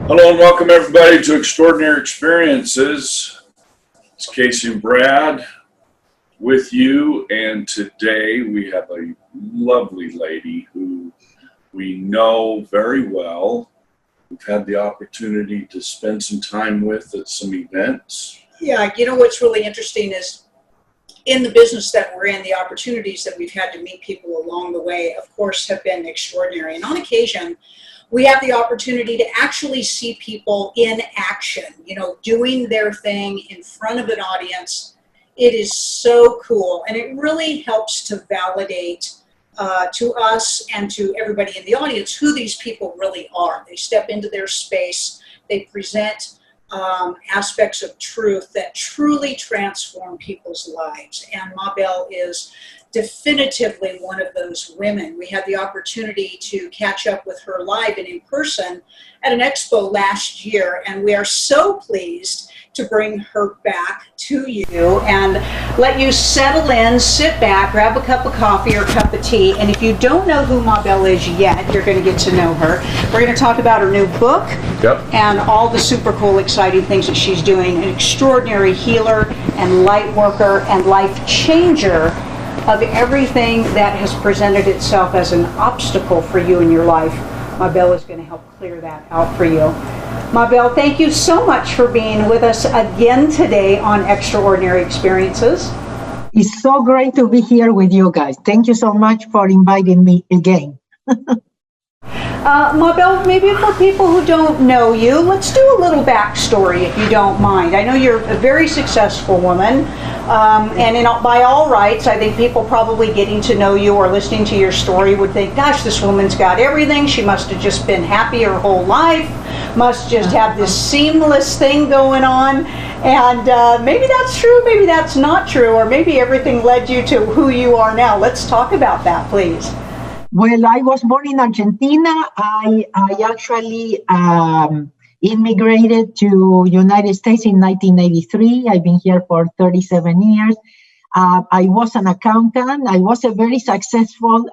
Hello and welcome everybody to Extraordinary Experiences. It's Casey and Brad with you, and today we have a lovely lady who we know very well. We've had the opportunity to spend some time with at some events. Yeah, you know what's really interesting is in the business that we're in, the opportunities that we've had to meet people along the way, of course, have been extraordinary. And on occasion, we have the opportunity to actually see people in action, doing their thing in front of an audience. It is so cool, and it really helps to validate to us and to everybody in the audience who these people really are. They step into their space, they present aspects of truth that truly transform people's lives. And Mabel is definitively one of those women. We had the opportunity to catch up with her live and in person at an expo last year, and we are so pleased to bring her back to you and let you settle in, sit back, grab a cup of coffee or a cup of tea. And if you don't know who Mabel is yet, you're going to get to know her. We're going to talk about her new book. Yep. And all the super cool, exciting things that she's doing. An extraordinary healer and light worker and life changer of everything that has presented itself as an obstacle for you in your life. Mabel is going to help clear that out for you. Mabel, thank you so much for being with us again today on Extraordinary Experiences. It's so great to be here with you guys. Thank you so much for inviting me again. Mabel, maybe for people who don't know you, let's do a little backstory if you don't mind. I know you're a very successful woman, and by all rights, I think people probably getting to know you or listening to your story would think, gosh, this woman's got everything. She must have just been happy her whole life, must just have this seamless thing going on. And maybe that's true, maybe that's not true, or maybe everything led you to who you are now. Let's talk about that, please. Well, I was born in Argentina. I actually immigrated to United States in 1983. I've been here for 37 years. I was an accountant. I was a very successful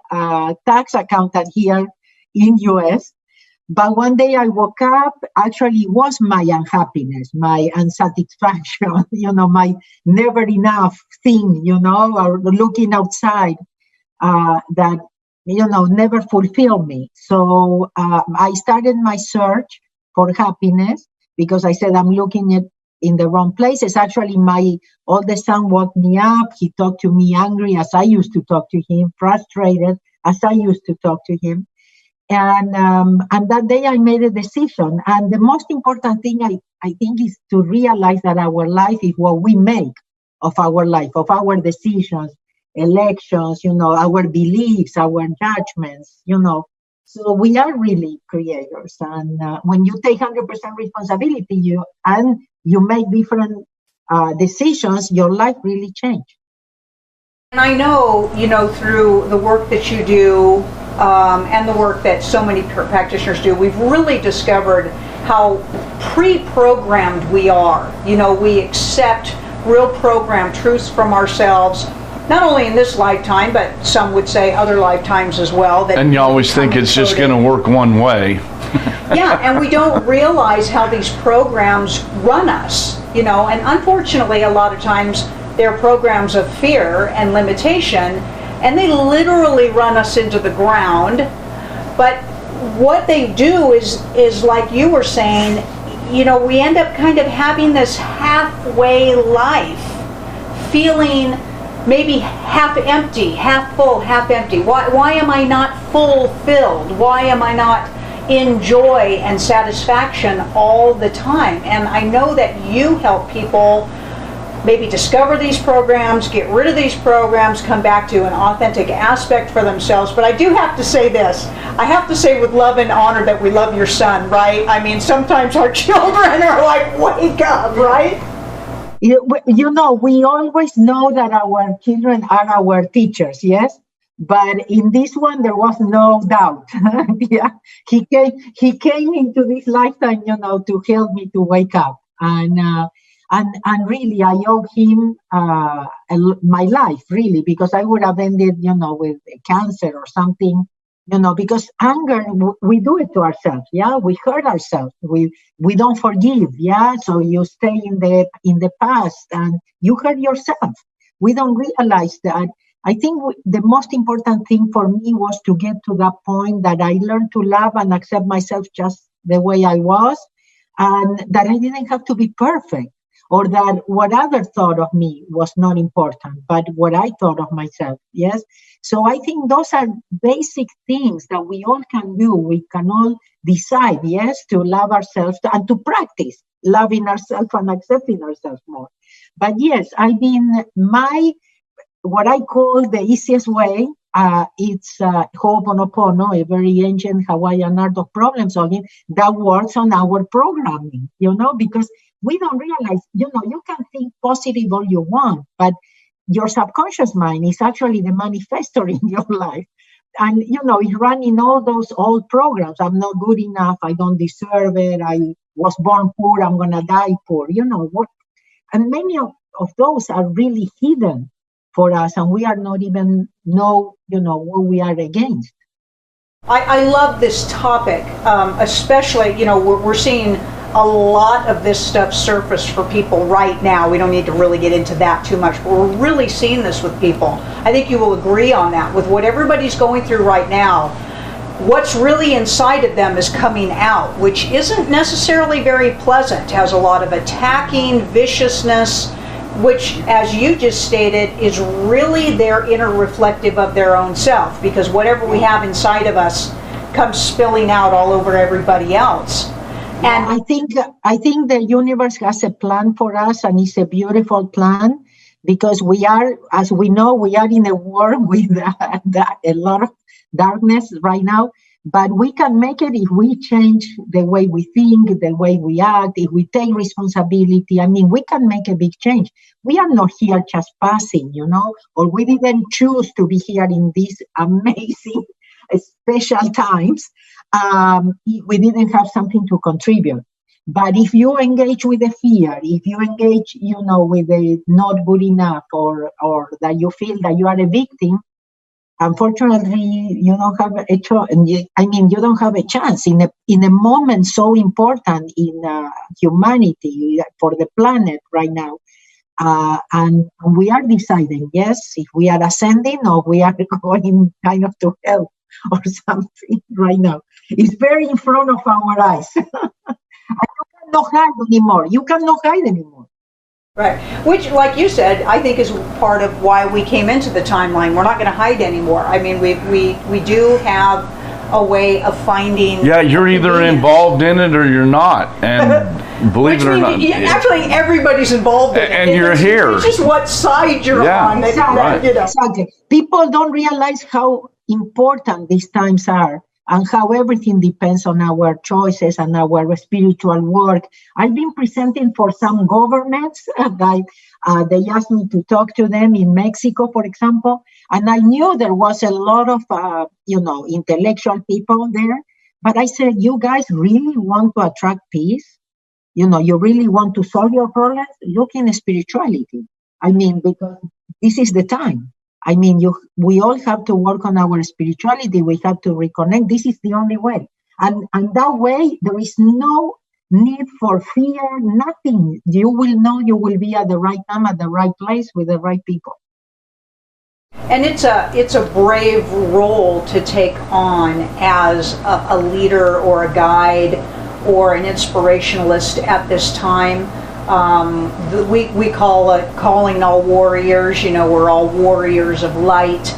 tax accountant here in US. But one day I woke up, actually it was my unhappiness, my unsatisfaction, my never enough thing, or looking outside that never fulfilled me. So I started my search for happiness because I said I'm looking at in the wrong places. Actually, my oldest son woke me up. He talked to me angry as I used to talk to him, frustrated as I used to talk to him. And that day I made a decision. And the most important thing I think is to realize that our life is what we make of our life, of our decisions, elections, our beliefs, our judgments, So we are really creators. And when you take 100% responsibility, you make different decisions, your life really changes. And I know, through the work that you do and the work that so many practitioners do, we've really discovered how pre-programmed we are. We accept real programmed truths from ourselves, not only in this lifetime, but some would say other lifetimes as well. And you always think it's just going to work one way. Yeah, and we don't realize how these programs run us, and unfortunately a lot of times they're programs of fear and limitation, and they literally run us into the ground. But what they do is like you were saying, we end up kind of having this halfway life, feeling maybe half empty, half full, half empty. Why am I not fulfilled? Why am I not in joy and satisfaction all the time? And I know that you help people maybe discover these programs, get rid of these programs, come back to an authentic aspect for themselves. But I do have to say this. I have to say with love and honor that we love your son, right? I mean, sometimes our children are like, wake up, right? We always know that our children are our teachers, yes? But in this one, there was no doubt. Yeah, he came into this lifetime, to help me to wake up. And really, I owe him my life, really, because I would have ended, with cancer or something because anger, we do it to ourselves. Yeah, we hurt ourselves. We don't forgive. Yeah, so you stay in the past and you hurt yourself. We don't realize that. I think the most important thing for me was to get to that point that I learned to love and accept myself just the way I was, and that I didn't have to be perfect, or that what others thought of me was not important, but what I thought of myself. Yes. So I think those are basic things that we all can do. We can all decide, yes, to love ourselves and to practice loving ourselves and accepting ourselves more. But yes, I mean, what I call the easiest way, it's Ho'oponopono, a very ancient Hawaiian art of problem solving that works on our programming, because we don't realize, you can think positive all you want, but your subconscious mind is actually the manifestor in your life. And, it's running all those old programs. I'm not good enough. I don't deserve it. I was born poor. I'm going to die poor. What? And many of those are really hidden for us, and we are not even know, what we are against. I love this topic, especially, we're seeing a lot of this stuff surface for people right now. We don't need to really get into that too much, but we're really seeing this with people. I think you will agree on that. With what everybody's going through right now, what's really inside of them is coming out, which isn't necessarily very pleasant. It has a lot of attacking, viciousness, which, as you just stated, is really their inner reflective of their own self, because whatever we have inside of us comes spilling out all over everybody else. And I think the universe has a plan for us, and it's a beautiful plan, because we are, as we know, we are in a war with a lot of darkness right now. But we can make it if we change the way we think, the way we act, if we take responsibility. I mean, we can make a big change. We are not here just passing, or we didn't choose to be here in these amazing, special times. We didn't have something to contribute. But if you engage with the fear, if you engage, with the not good enough, or that you feel that you are a victim, unfortunately, you don't have a choice. You don't have a chance in a moment so important in humanity, for the planet right now. And we are deciding, yes, if we are ascending or we are going kind of to hell or something right now. It's very in front of our eyes. And you cannot hide anymore. You cannot hide anymore. Right, which, like you said, I think is part of why we came into the timeline. We're not going to hide anymore. I mean, we do have a way of finding. Yeah, you're either involved in it or you're not, and believe it or not, actually everybody's involved in it. And you're here. It's just what side you're on. Exactly. Exactly. People don't realize how important these times are, and how everything depends on our choices and our spiritual work. I've been presenting for some governments. They asked me to talk to them in Mexico, for example, and I knew there was a lot of, intellectual people there. But I said, you guys really want to attract peace? You really want to solve your problems? Look in spirituality. Because this is the time. We all have to work on our spirituality. We have to reconnect. This is the only way. And that way, there is no need for fear, nothing. You will know you will be at the right time, at the right place, with the right people. And it's a brave role to take on as a leader or a guide or an inspirationalist at this time. We call it calling all warriors. We're all warriors of light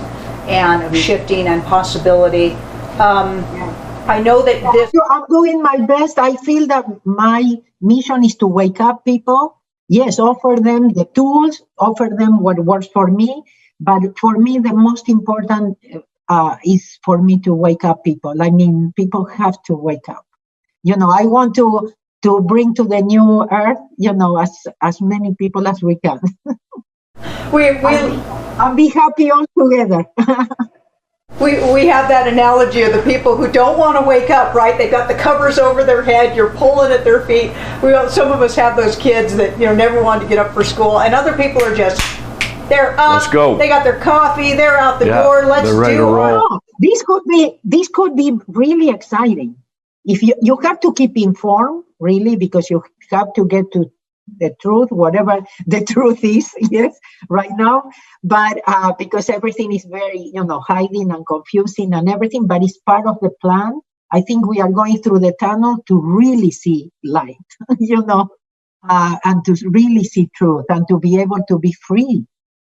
and of shifting and possibility. I know that I'm doing my best. I feel that my mission is to wake up people. Yes, offer them the tools, offer them what works for me. But for me, the most important is for me to wake up people. People have to wake up. I want to bring to the new earth, as many people as we can. I'll be happy all together. We have that analogy of the people who don't want to wake up, right? They got the covers over their head, you're pulling at their feet. Some of us have those kids that never wanted to get up for school, and other people are just, they're up, let's go. They got their coffee, they're out the door, let's they're ready do to roll. this could be really exciting. If you have to keep informed, really, because you have to get to the truth, whatever the truth is, yes, right now. But because everything is very, hiding and confusing and everything, but it's part of the plan. I think we are going through the tunnel to really see light, and to really see truth and to be able to be free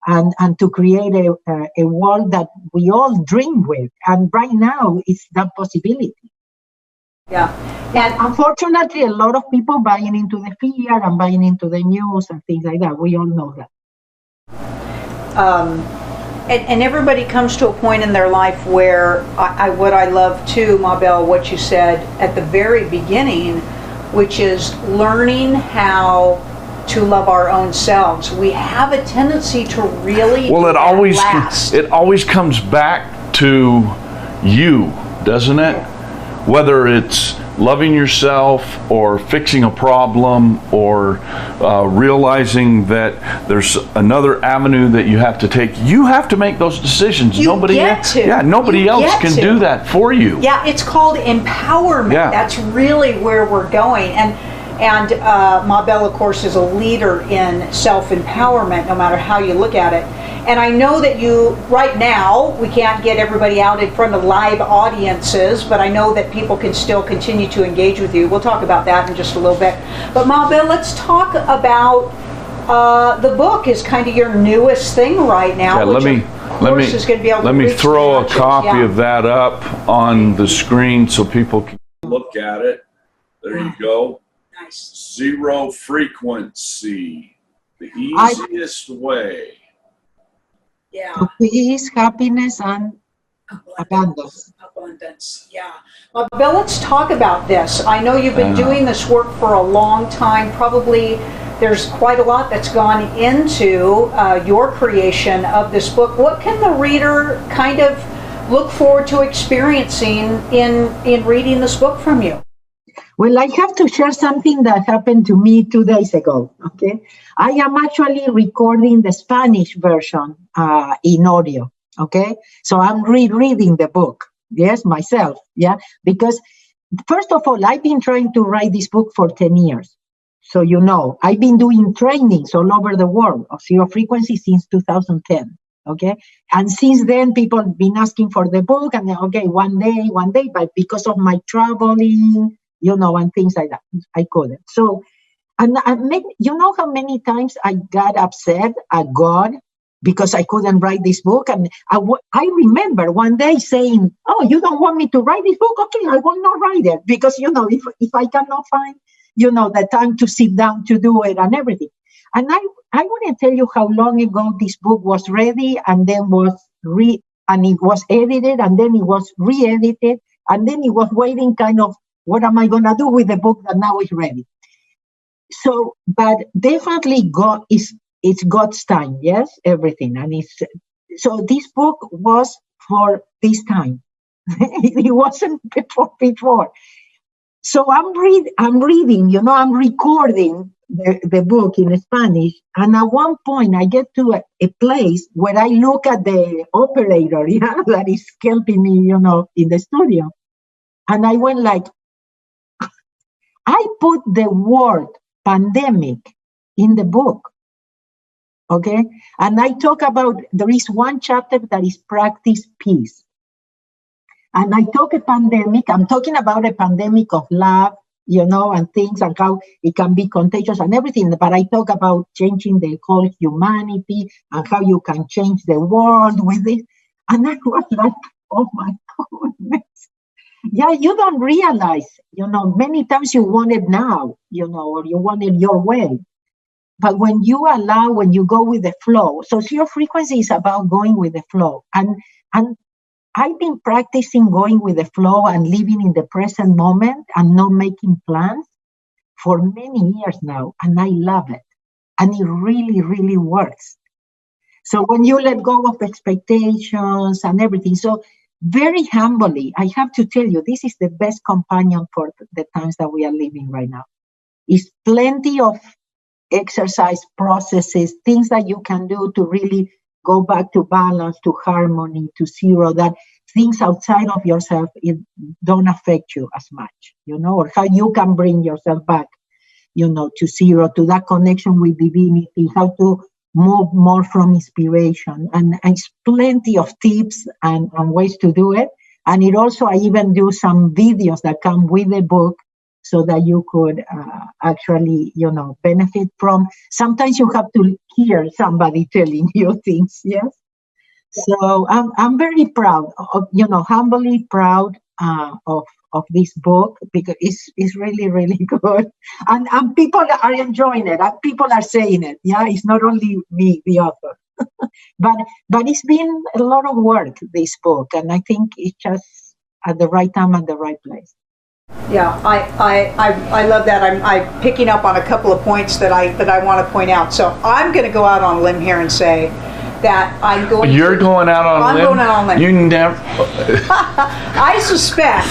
and to create a world that we all dream with. And right now, it's that possibility. Yeah. And unfortunately, a lot of people buying into the fear and buying into the news and things like that. We all know that. And everybody comes to a point in their life where what I love too, Mabel, what you said at the very beginning, which is learning how to love our own selves. We have a tendency to really it always comes back to you, doesn't it? Whether it's loving yourself or fixing a problem or realizing that there's another avenue that you have to take. You have to make those decisions. Nobody else can do that for you. Yeah, it's called empowerment. Yeah. That's really where we're going. And Mabel, of course, is a leader in self-empowerment, no matter how you look at it. And I know that right now, we can't get everybody out in front of live audiences, but I know that people can still continue to engage with you. We'll talk about that in just a little bit. But Mabel, let's talk about the book is kind of your newest thing right now. Yeah, let me throw a copy of that up on the screen so people can look at it. There you go. Nice. Zero frequency. The easiest way. Yeah. Peace, happiness, and abundance. Abundance, yeah. Mabel, let's talk about this. I know you've been doing this work for a long time. Probably there's quite a lot that's gone into your creation of this book. What can the reader kind of look forward to experiencing in reading this book from you? Well, I have to share something that happened to me 2 days ago, okay? I am actually recording the Spanish version in audio, okay? So I'm rereading the book, yes, myself, yeah? Because first of all, I've been trying to write this book for 10 years. So I've been doing trainings all over the world of zero frequency since 2010, okay? And since then, people have been asking for the book, and okay, one day, but because of my traveling, and things like that, I couldn't. So, and how many times I got upset at God because I couldn't write this book? And I remember one day saying, "Oh, you don't want me to write this book? Okay, I will not write it because if I cannot find the time to sit down to do it and everything." And I want to tell you how long ago this book was ready, and then and it was edited, and then it was re-edited, and then it was waiting kind of, what am I going to do with the book that now is ready? So, but definitely it's God's time, yes, everything. And so this book was for this time. It wasn't before. So I'm reading, I'm recording the book in Spanish. And at one point I get to a place where I look at the operator, that is helping me, in the studio. And I went like, I put the word pandemic in the book, okay? And I talk about, there is one chapter that is practice peace. And I talk I'm talking about a pandemic of love, and things and how it can be contagious and everything. But I talk about changing the whole humanity and how you can change the world with it. And I was like, oh my goodness. Yeah, you don't realize, many times you want it now, or you want it your way. But when you go with the flow, so your frequency is about going with the flow. And I've been practicing going with the flow and living in the present moment and not making plans for many years now. And I love it. And it really, really works. So when you let go of expectations and everything, so very humbly, I have to tell you, this is the best companion for the times that we are living right now. It's plenty of exercise processes, things that you can do to really go back to balance, to harmony, to zero, that things outside of yourself, it don't affect you as much, or how you can bring yourself back, to zero, to that connection with divinity, how to move more from inspiration. And it's plenty of tips and ways to do it. And it also, I even do some videos that come with the book so that you could actually, benefit from. Sometimes you have to hear somebody telling you things, yes? So I'm very proud, humbly proud of this book, because it's really, really good. And people are enjoying it. And people are saying it. Yeah, it's not only me, the author. But it's been a lot of work, this book, and I think it's just at the right time and the right place. Yeah, I love that. I'm picking up on a couple of points that I want to point out. So I'm going to go out on a limb here and say that I'm going. You're going out on a limb? I'm going out on a limb. You never. I suspect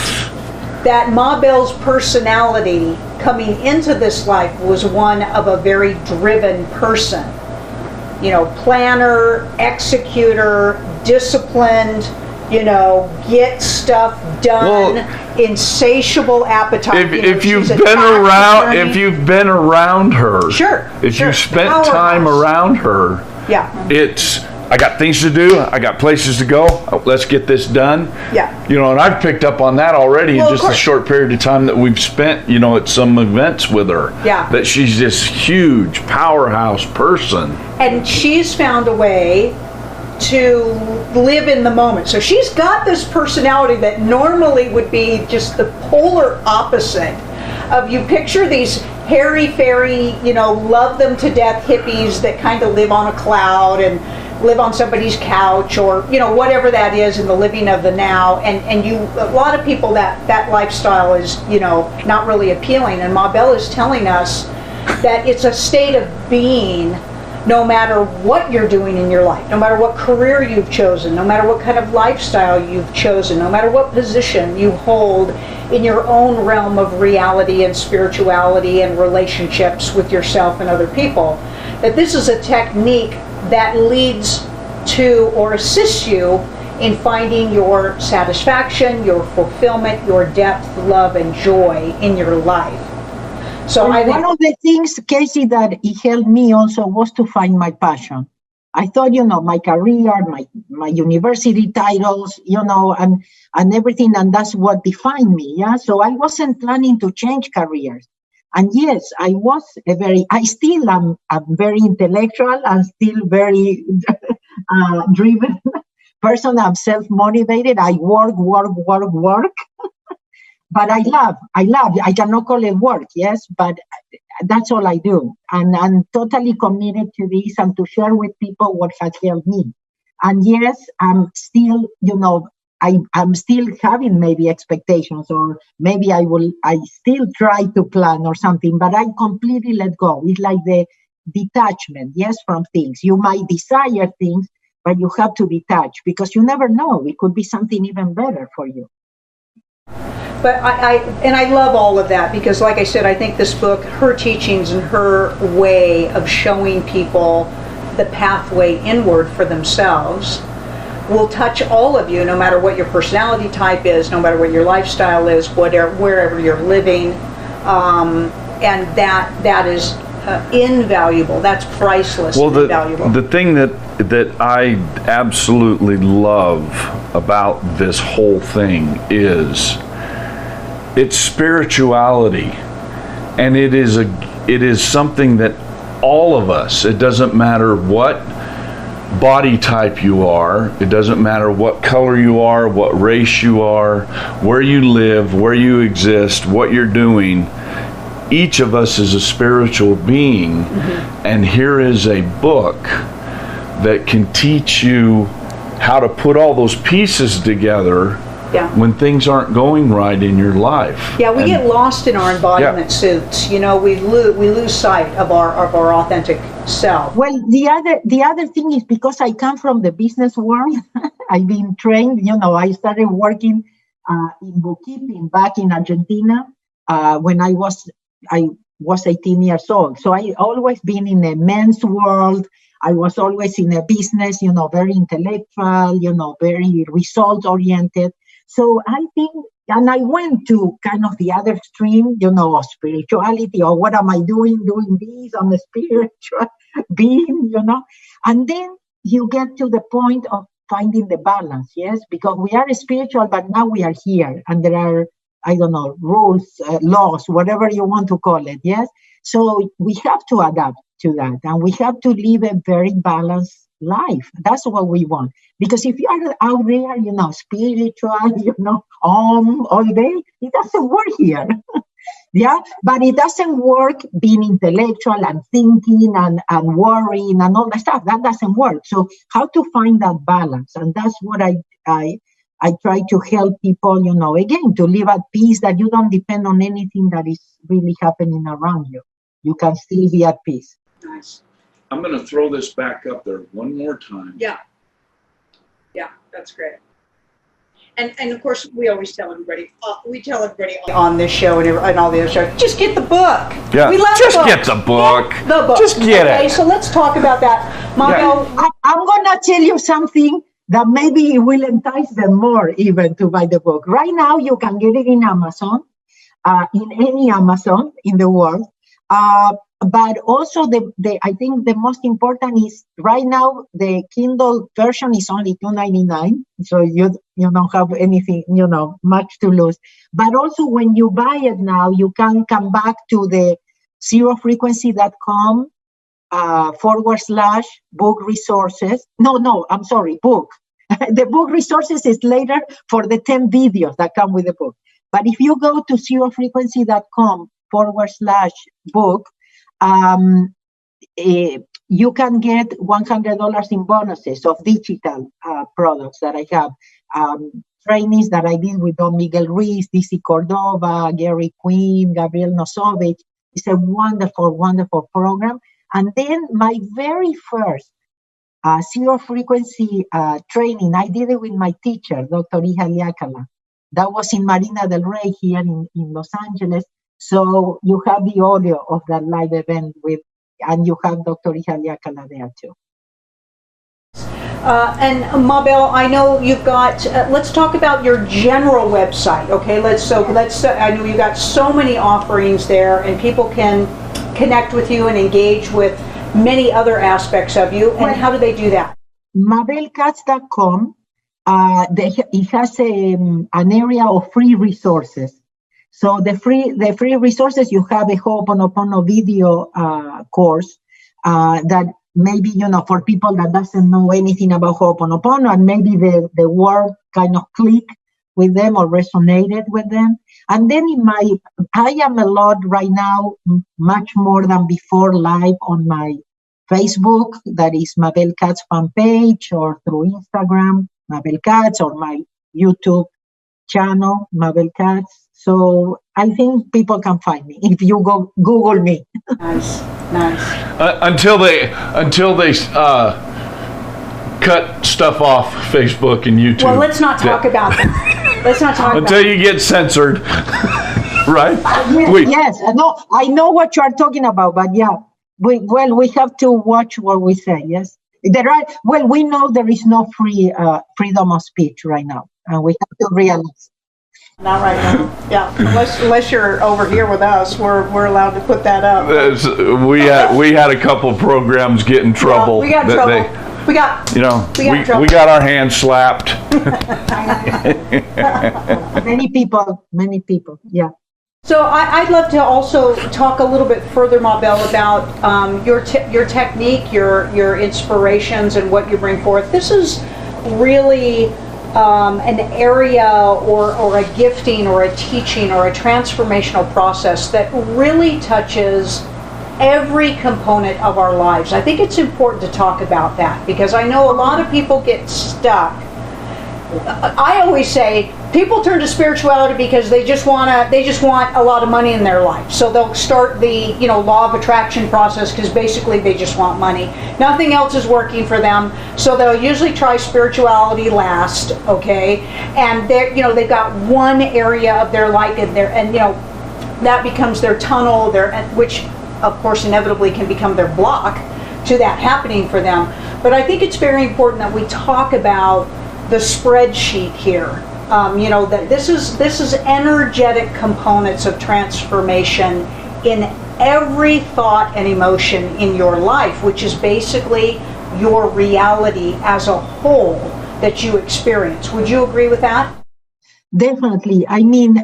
that Mabel's personality coming into this life was one of a very driven person. Planner, executor, disciplined, get stuff done, insatiable appetite. If you've been around her, sure. If you spent time around her, it's, I got things to do, I got places to go, let's get this done. Yeah. And I've picked up on that already in just a short period of time that we've spent, at some events with her. Yeah. That she's this huge powerhouse person. And she's found a way to live in the moment. So she's got this personality that normally would be just the polar opposite of, you picture these hairy-fairy, love them to death hippies that kind of live on a cloud and live on somebody's couch, or whatever that is in the living of the now, and a lot of people that lifestyle is not really appealing. And Mabel is telling us that it's a state of being, no matter what you're doing in your life, no matter what career you've chosen, no matter what kind of lifestyle you've chosen, no matter what position you hold in your own realm of reality and spirituality and relationships with yourself and other people, that this is a technique that leads to or assists you in finding your satisfaction, your fulfillment, your depth, love, and joy in your life. So one of the things, Casey, that it helped me also was to find my passion. I thought, my career, my university titles, and everything, and that's what defined me. Yeah. So I wasn't planning to change careers. And yes, I still am a very intellectual and still very driven person. I'm self-motivated. I work. But I love, I cannot call it work, yes, but that's all I do. And I'm totally committed to this and to share with people what has helped me. And yes, I'm still, I'm still having maybe expectations, or maybe I still try to plan or something, but I completely let go. It's like the detachment, yes, from things. You might desire things, but you have to detach, because you never know. It could be something even better for you. But I love all of that, because like I said, I think this book, her teachings and her way of showing people the pathway inward for themselves, will touch all of you, no matter what your personality type is, no matter what your lifestyle is, wherever you're living, and that is invaluable. That's priceless. Well, invaluable. The thing that I absolutely love about this whole thing is it's spirituality, and it is something that all of us, it doesn't matter what body type you are, it doesn't matter what color you are, what race you are, where you live, where you exist, what you're doing. Each of us is a spiritual being, and here is a book that can teach you how to put all those pieces together when things aren't going right in your life. Yeah, we get lost in our embodiment suits. We lose sight of our authentic self. Well, the other thing is, because I come from the business world, I've been trained. I started working in bookkeeping back in Argentina when I was 18 years old. So I always been in the men's world. I was always in a business, very intellectual, very result oriented. So I think, and I went to kind of the other extreme, of spirituality, or what am I doing this? I'm a spiritual being, and then you get to the point of finding the balance, yes, because we are spiritual, but now we are here, and there are, I don't know, rules, laws, whatever you want to call it, yes. So we have to adapt to that, and we have to live a very balanced life. That's what we want. Because if you are out there, spiritual, all day, it doesn't work here. Yeah, but it doesn't work being intellectual and thinking and worrying and all that stuff. That doesn't work. So how to find that balance? And that's what I try to help people, again, to live at peace, that you don't depend on anything that is really happening around you. You can still be at peace. Nice. I'm going to throw this back up there one more time. Yeah, that's great. And of course, we always tell everybody, on this show and all the other shows, just get the book. Yeah, we love just the book. get the book. Get the book. Just get okay, it. So let's talk about that. Mabel, I'm going to tell you something that maybe will entice them more even to buy the book. Right now, you can get it in Amazon, in any Amazon in the world. But also, I think the most important is right now the Kindle version is only $2.99, so you don't have anything much to lose. But also, when you buy it now, you can come back to the zerofrequency.com /book resources. No, I'm sorry, book. The book resources is later for the 10 videos that come with the book. But if you go to zerofrequency.com /book. You can get $100 in bonuses of digital products that I have. Trainings that I did with Don Miguel Ruiz, DC Cordova, Gary Quinn, Gabriel Nosovich. It's a wonderful, wonderful program. And then my very first zero frequency training, I did it with my teacher, Dr. Iha Liakala. That was in Marina del Rey here in Los Angeles. So you have the audio of that live event and you have Dr. Iha Liakala there too. and Mabel, I know you've got. Let's talk about your general website, okay? I know you've got so many offerings there, and people can connect with you and engage with many other aspects of you. And how do they do that? MabelKatz.com. It has an area of free resources. So the free resources, you have a Ho'oponopono video course that maybe, for people that doesn't know anything about Ho'oponopono, and maybe the word kind of click with them or resonated with them. And then I am a lot right now, much more than before, live on my Facebook, that is Mabel Katz fan page, or through Instagram, Mabel Katz, or my YouTube channel, Mabel Katz. So I think people can find me if you go Google me. Nice. Until they cut stuff off Facebook and YouTube. Well, let's not talk about that. Let's not talk until about you get censored, right? Yes, I know what you are talking about, but yeah, we have to watch what we say. Yes, we know there is no freedom of speech right now, and we have to realize. Not right now. Yeah, unless you're over here with us, we're allowed to put that up. We had a couple programs get in trouble. Yeah, we got trouble. We got our hands slapped. Many people. Yeah. So I'd love to also talk a little bit further, Mabel, about your technique, your inspirations, and what you bring forth. This is really an area or a gifting or a teaching or a transformational process that really touches every component of our lives. I think it's important to talk about that, because I know a lot of people get stuck. I always say people turn to spirituality because they just want a lot of money in their life. So they'll start the law of attraction process, because basically they just want money. Nothing else is working for them. So they'll usually try spirituality last, okay? And they've got one area of their life and that becomes their tunnel, which of course inevitably can become their block. to that happening for them. But I think it's very important that we talk about the spreadsheet here. That this is energetic components of transformation in every thought and emotion in your life, which is basically your reality as a whole that you experience. Would you agree with that? Definitely. I mean,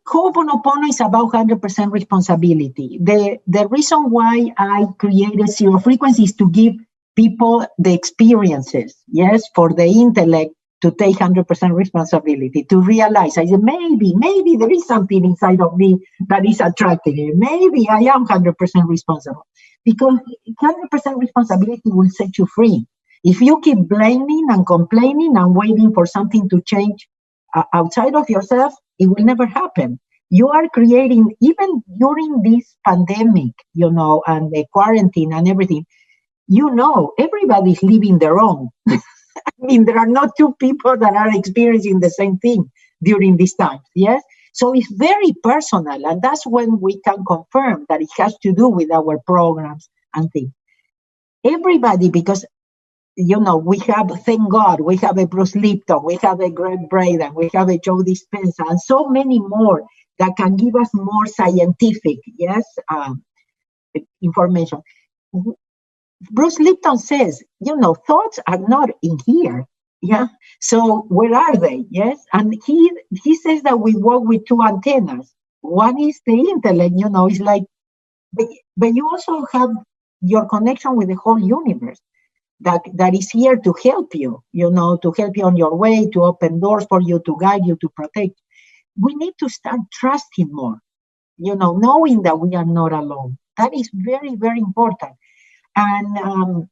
Ho'oponopono is about 100% responsibility. The reason why I created Zero Frequency is to give people the experiences, yes, for the intellect to take 100% responsibility, to realize, I said, maybe there is something inside of me that is attracting it. Maybe I am 100% responsible. Because 100% responsibility will set you free. If you keep blaming and complaining and waiting for something to change outside of yourself, it will never happen. You are creating, even during this pandemic, and the quarantine and everything, everybody's living their own. I mean, there are not two people that are experiencing the same thing during this time, yes? So it's very personal, and that's when we can confirm that it has to do with our programs and things. Everybody, because, we have, thank God, we have a Bruce Lipton, we have a Greg Braden, we have a Joe Dispenza, and so many more that can give us more scientific, information. Bruce Lipton says, thoughts are not in here. Yeah. So where are they? Yes. And he says that we work with two antennas. One is the intellect, it's like, but you also have your connection with the whole universe that is here to help you, to help you on your way, to open doors for you, to guide you, to protect. We need to start trusting more, knowing that we are not alone. That is very, very important. And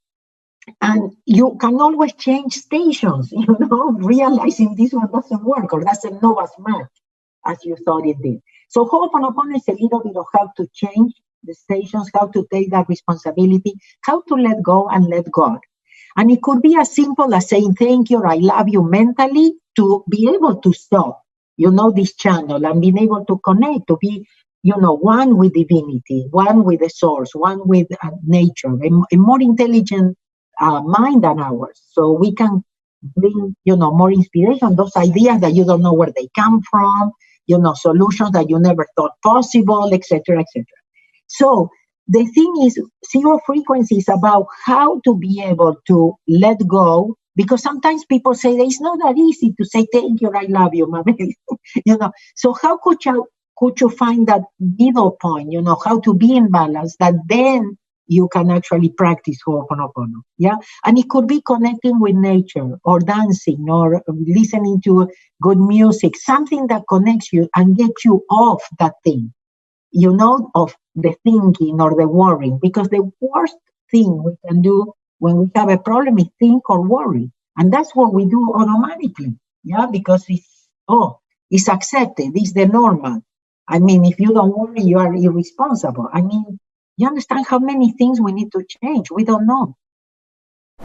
you can always change stations, realizing this one doesn't work or doesn't know as much as you thought it did. So Ho'oponopono is a little bit of how to change the stations, how to take that responsibility, how to let go and let God. And it could be as simple as saying thank you or I love you mentally, to be able to stop, this channel and being able to connect, to be one with divinity, one with the source, one with nature, a more intelligent mind than ours. So we can bring, more inspiration, those ideas that you don't know where they come from, solutions that you never thought possible, etc., etc. So the thing is, Zero Frequency is about how to be able to let go, because sometimes people say it's not that easy to say thank you, I love you, Mabel. So how could you find that middle point, how to be in balance, that then you can actually practice Ho'oponopono, yeah? And it could be connecting with nature or dancing or listening to good music, something that connects you and gets you off that thing, of the thinking or the worrying, because the worst thing we can do when we have a problem is think or worry. And that's what we do automatically, yeah? Because it's accepted, it's the normal. I mean, if you don't worry, you are irresponsible. I mean, you understand how many things we need to change? We don't know.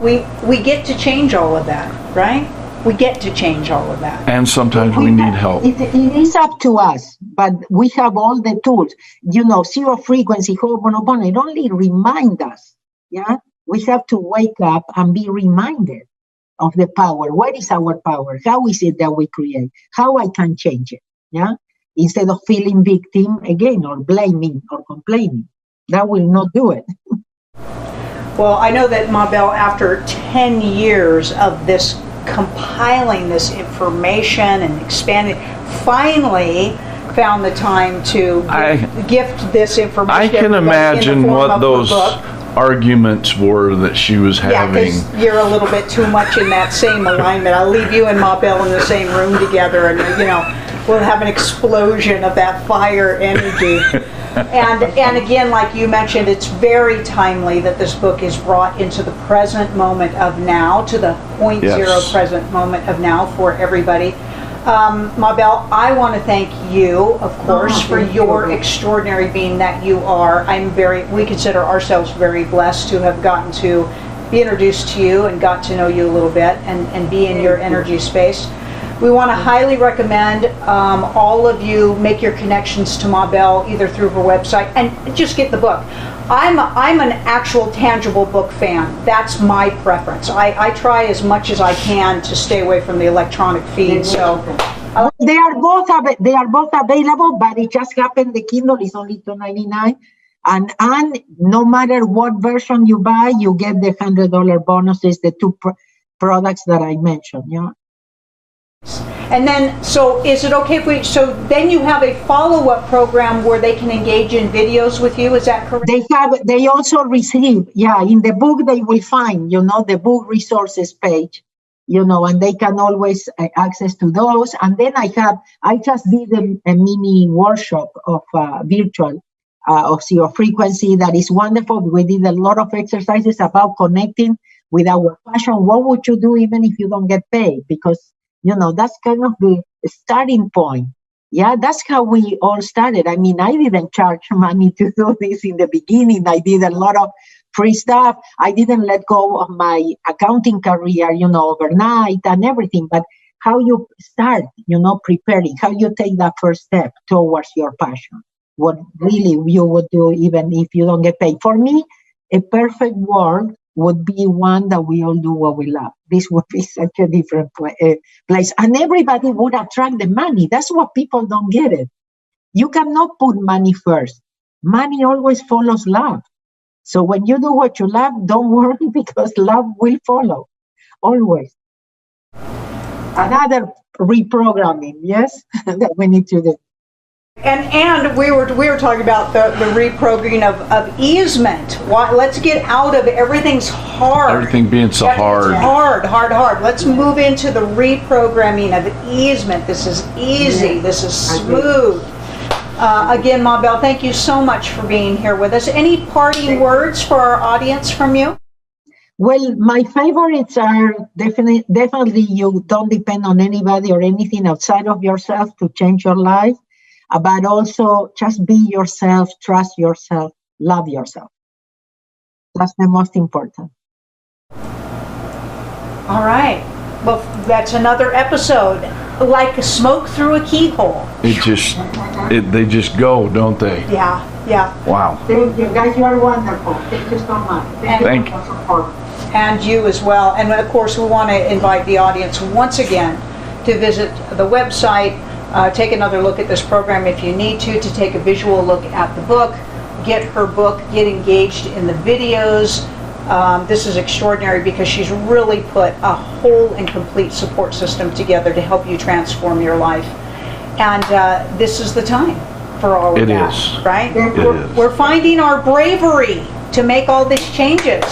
We get to change all of that, right? We get to change all of that. And sometimes we need help. It is up to us, but we have all the tools. Zero Frequency, Ho'oponopono, it only reminds us, yeah? We have to wake up and be reminded of the power. What is our power? How is it that we create? How I can change it, yeah? Instead of feeling victim again or blaming or complaining. That will not do it. Well, I know that Mabel, after 10 years of this compiling this information and expanding, finally found the time to gift this information. I can imagine what those arguments were that she was having. Yeah, because you're a little bit too much in that same alignment. I'll leave you and Mabel in the same room together, and we'll have an explosion of that fire energy. And again, like you mentioned, it's very timely that this book is brought into the present moment of now, to the point zero present moment of now for everybody. Mabel, I want to thank you, of course, for your extraordinary being that you are. We consider ourselves very blessed to have gotten to be introduced to you and got to know you a little bit and be in your energy space. We want to highly recommend all of you make your connections to Mabel either through her website and just get the book. I'm an actual tangible book fan. That's my preference. I try as much as I can to stay away from the electronic feed. So they are both available, but it just happened the Kindle is only $2.99, and no matter what version you buy, you get the $100 bonuses, the two products that I mentioned. Yeah. And then, so is it okay if so then you have a follow-up program where they can engage in videos with you, is that correct? They also receive, in the book they will find, the book resources page, and they can always access to those. And then I just did a mini workshop of virtual, of zero frequency that is wonderful. We did a lot of exercises about connecting with our passion. What would you do even if you don't get paid? Because that's kind of the starting point. Yeah, that's how we all started. I mean, I didn't charge money to do this in the beginning. I did a lot of free stuff. I didn't let go of my accounting career, overnight and everything. But how you start, preparing, how you take that first step towards your passion, what really you would do even if you don't get paid. For me, a perfect world would be one that we all do what we love. This would be such a different place. And everybody would attract the money. That's what people don't get it. You cannot put money first. Money always follows love. So when you do what you love, don't worry because love will follow. Always. Another reprogramming, yes, that we need to do. And we were talking about the reprogramming of easement. Let's get out of everything's hard. Everything being so hard. Hard. Let's move into the reprogramming of easement. This is easy. This is smooth. Again, Mabel, thank you so much for being here with us. Any parting words for our audience from you? Well, my favorites are definitely you don't depend on anybody or anything outside of yourself to change your life. But also just be yourself, trust yourself, love yourself. That's the most important. All right. Well, that's another episode. Like smoke through a keyhole. They just go, don't they? Yeah. Wow. Thank you, guys. You are wonderful. Thank you so much. Thank you. And you as well. And of course, we want to invite the audience once again to visit the website. Take another look at this program if you need to take a visual look at the book, get her book, get engaged in the videos. This is extraordinary because she's really put a whole and complete support system together to help you transform your life. And this is the time for all of that. It is. Right? We're finding our bravery to make all these changes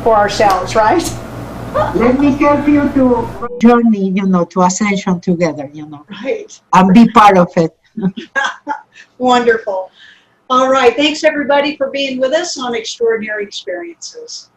for ourselves, right? Let me help you to journey, to ascension together, Right. And be part of it. Wonderful. All right. Thanks, everybody, for being with us on Extraordinary Experiences.